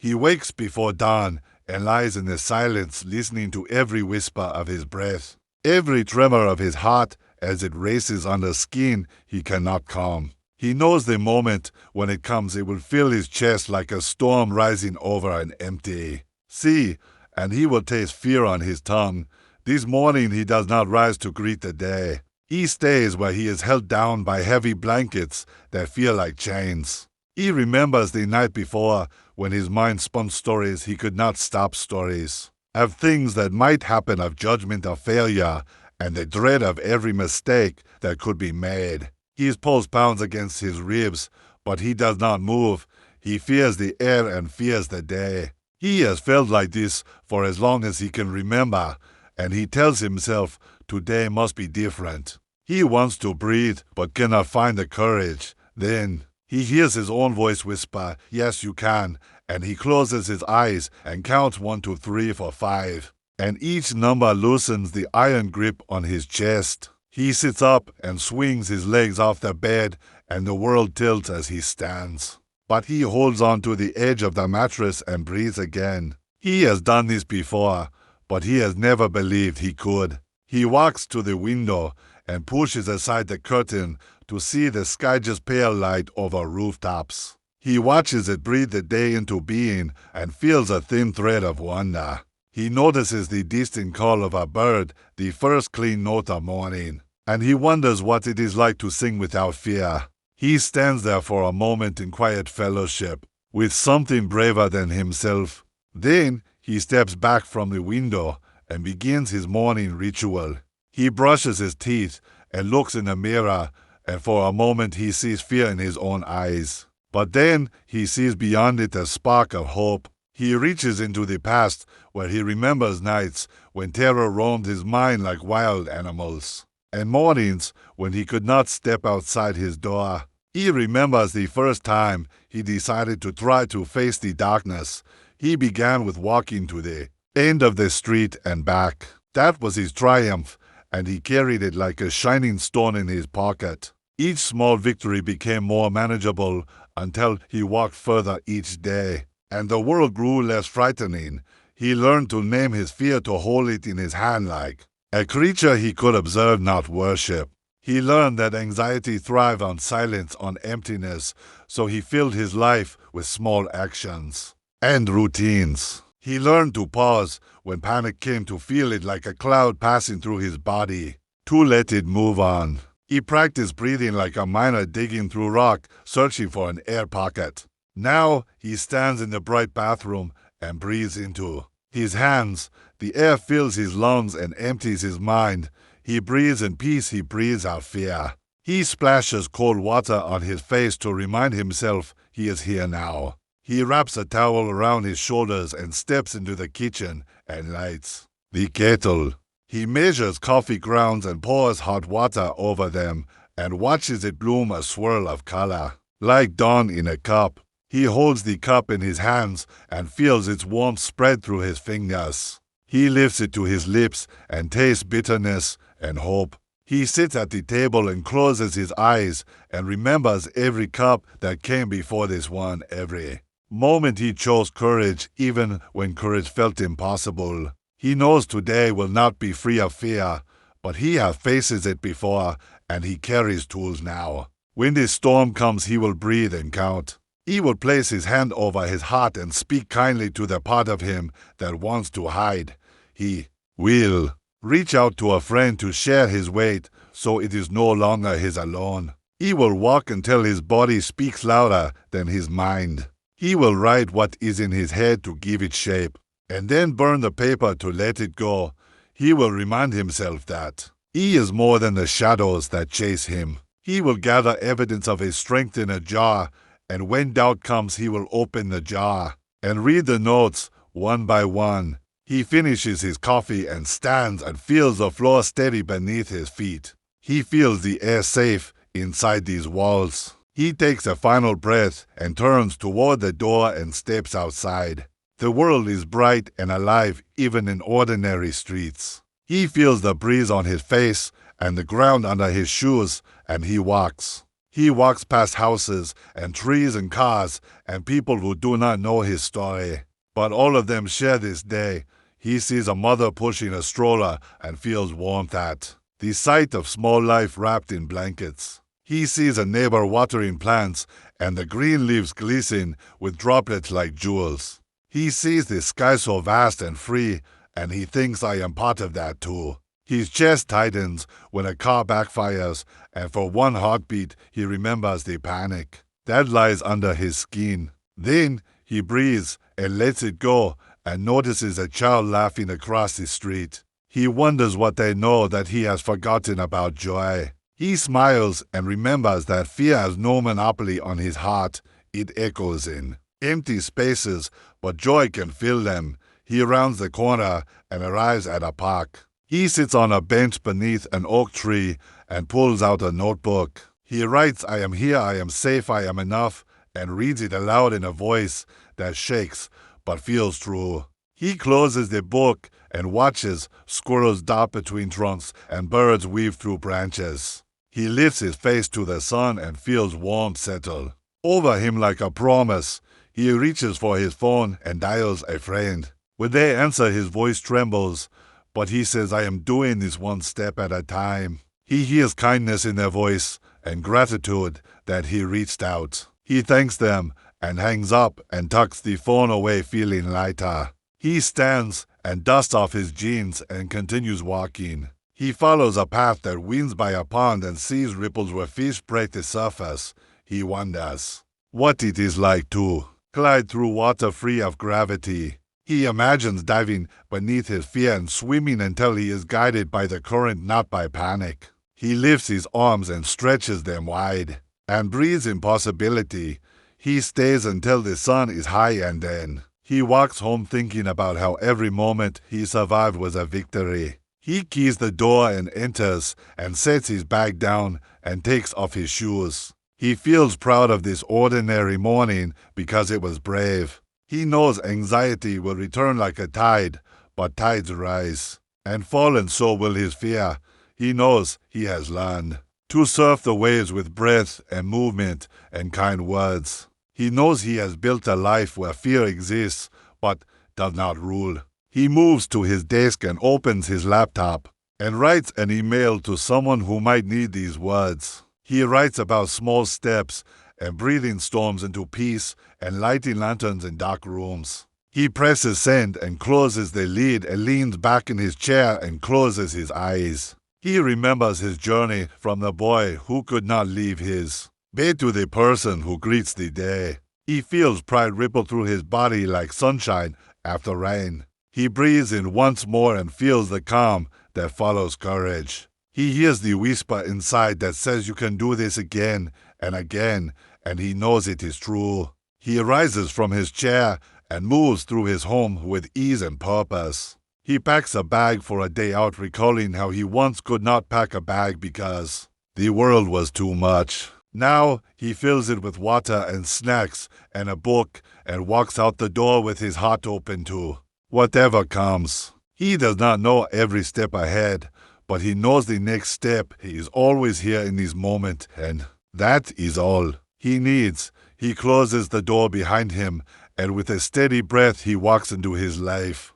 He wakes before dawn and lies in the silence, listening to every whisper of his breath, every tremor of his heart as it races under skin he cannot calm. He knows the moment when it comes, it will fill his chest like a storm rising over an empty sea, and he will taste fear on his tongue. This morning he does not rise to greet the day. He stays where he is held down by heavy blankets that feel like chains. He remembers the night before when his mind spun stories he could not stop, stories of things that might happen, of judgment, of failure, and the dread of every mistake that could be made. His pulse pounds against his ribs, but he does not move. He fears the air and fears the day. He has felt like this for as long as he can remember, and he tells himself today must be different. He wants to breathe, but cannot find the courage. Then he hears his own voice whisper, "Yes, you can," and he closes his eyes and counts 1, 2, 3, 4, 5. And each number loosens the iron grip on his chest. He sits up and swings his legs off the bed, and the world tilts as he stands. But he holds on to the edge of the mattress and breathes again. He has done this before, but he has never believed he could. He walks to the window and pushes aside the curtain to see the sky just pale light over rooftops. He watches it breathe the day into being and feels a thin thread of wonder. He notices the distant call of a bird, the first clean note of morning, and he wonders what it is like to sing without fear. He stands there for a moment in quiet fellowship with something braver than himself. Then he steps back from the window and begins his morning ritual. He brushes his teeth and looks in the mirror, and for a moment he sees fear in his own eyes. But then he sees beyond it a spark of hope. He reaches into the past where he remembers nights when terror roamed his mind like wild animals, and mornings when he could not step outside his door. He remembers the first time he decided to try to face the darkness. He began with walking to the end of the street and back. That was his triumph, and he carried it like a shining stone in his pocket. Each small victory became more manageable until he walked further each day, and the world grew less frightening. He learned to name his fear, to hold it in his hand like a creature he could observe, not worship. He learned that anxiety thrives on silence, on emptiness, so he filled his life with small actions and routines. He learned to pause when panic came, to feel it like a cloud passing through his body, to let it move on. He practiced breathing like a miner digging through rock, searching for an air pocket. Now he stands in the bright bathroom and breathes into his hands. The air fills his lungs and empties his mind. He breathes in peace, he breathes out fear. He splashes cold water on his face to remind himself he is here now. He wraps a towel around his shoulders and steps into the kitchen and lights the kettle. He measures coffee grounds and pours hot water over them and watches it bloom, a swirl of color, like dawn in a cup. He holds the cup in his hands and feels its warmth spread through his fingers. He lifts it to his lips and tastes bitterness and hope. He sits at the table and closes his eyes and remembers every cup that came before this one, every moment he chose courage, even when courage felt impossible. He knows today will not be free of fear, but he has faced it before, and he carries tools now. When the storm comes, he will breathe and count. He will place his hand over his heart and speak kindly to the part of him that wants to hide. He will reach out to a friend to share his weight, so it is no longer his alone. He will walk until his body speaks louder than his mind. He will write what is in his head to give it shape, and then burn the paper to let it go. He will remind himself that he is more than the shadows that chase him. He will gather evidence of his strength in a jar, and when doubt comes, he will open the jar and read the notes one by one. He finishes his coffee and stands and feels the floor steady beneath his feet. He feels the air safe inside these walls. He takes a final breath and turns toward the door and steps outside. The world is bright and alive even in ordinary streets. He feels the breeze on his face and the ground under his shoes, and he walks. He walks past houses and trees and cars and people who do not know his story. But all of them share this day. He sees a mother pushing a stroller and feels warmth at the sight of small life wrapped in blankets. He sees a neighbor watering plants and the green leaves glisten with droplets like jewels. He sees the sky so vast and free, and he thinks I am part of that too. His chest tightens when a car backfires, and for one heartbeat he remembers the panic that lies under his skin. Then he breathes and lets it go and notices a child laughing across the street. He wonders what they know that he has forgotten about joy. He smiles and remembers that fear has no monopoly on his heart. It echoes in empty spaces, but joy can fill them. He rounds the corner and arrives at a park. He sits on a bench beneath an oak tree and pulls out a notebook. He writes, "I am here, I am safe, I am enough," and reads it aloud in a voice that shakes but feels true. He closes the book and watches squirrels dart between trunks and birds weave through branches. He lifts his face to the sun and feels warmth settle over him like a promise. He reaches for his phone and dials a friend. When they answer, his voice trembles, but he says, "I am doing this one step at a time." He hears kindness in their voice and gratitude that he reached out. He thanks them and hangs up and tucks the phone away, feeling lighter. He stands and dusts off his jeans and continues walking. He follows a path that winds by a pond and sees ripples where fish break the surface. He wonders what it is like to glide through water free of gravity. He imagines diving beneath his fear and swimming until he is guided by the current, not by panic. He lifts his arms and stretches them wide and breathes in possibility. He stays until the sun is high and then he walks home thinking about how every moment he survived was a victory. He keys the door and enters and sets his bag down and takes off his shoes. He feels proud of this ordinary morning because it was brave. He knows anxiety will return like a tide, but tides rise and fall, and so will his fear. He knows he has learned to surf the waves with breath and movement and kind words. He knows he has built a life where fear exists but does not rule. He moves to his desk and opens his laptop and writes an email to someone who might need these words. He writes about small steps and breathing storms into peace and lighting lanterns in dark rooms. He presses send and closes the lid and leans back in his chair and closes his eyes. He remembers his journey from the boy who could not leave his bed to the person who greets the day. He feels pride ripple through his body like sunshine after rain. He breathes in once more and feels the calm that follows courage. He hears the whisper inside that says you can do this again and again, and he knows it is true. He rises from his chair and moves through his home with ease and purpose. He packs a bag for a day out, recalling how he once could not pack a bag because the world was too much. Now he fills it with water and snacks and a book and walks out the door with his heart open to whatever comes. He does not know every step ahead, but he knows the next step. He is always here in this moment, and that is all he needs. He closes the door behind him, and with a steady breath he walks into his life.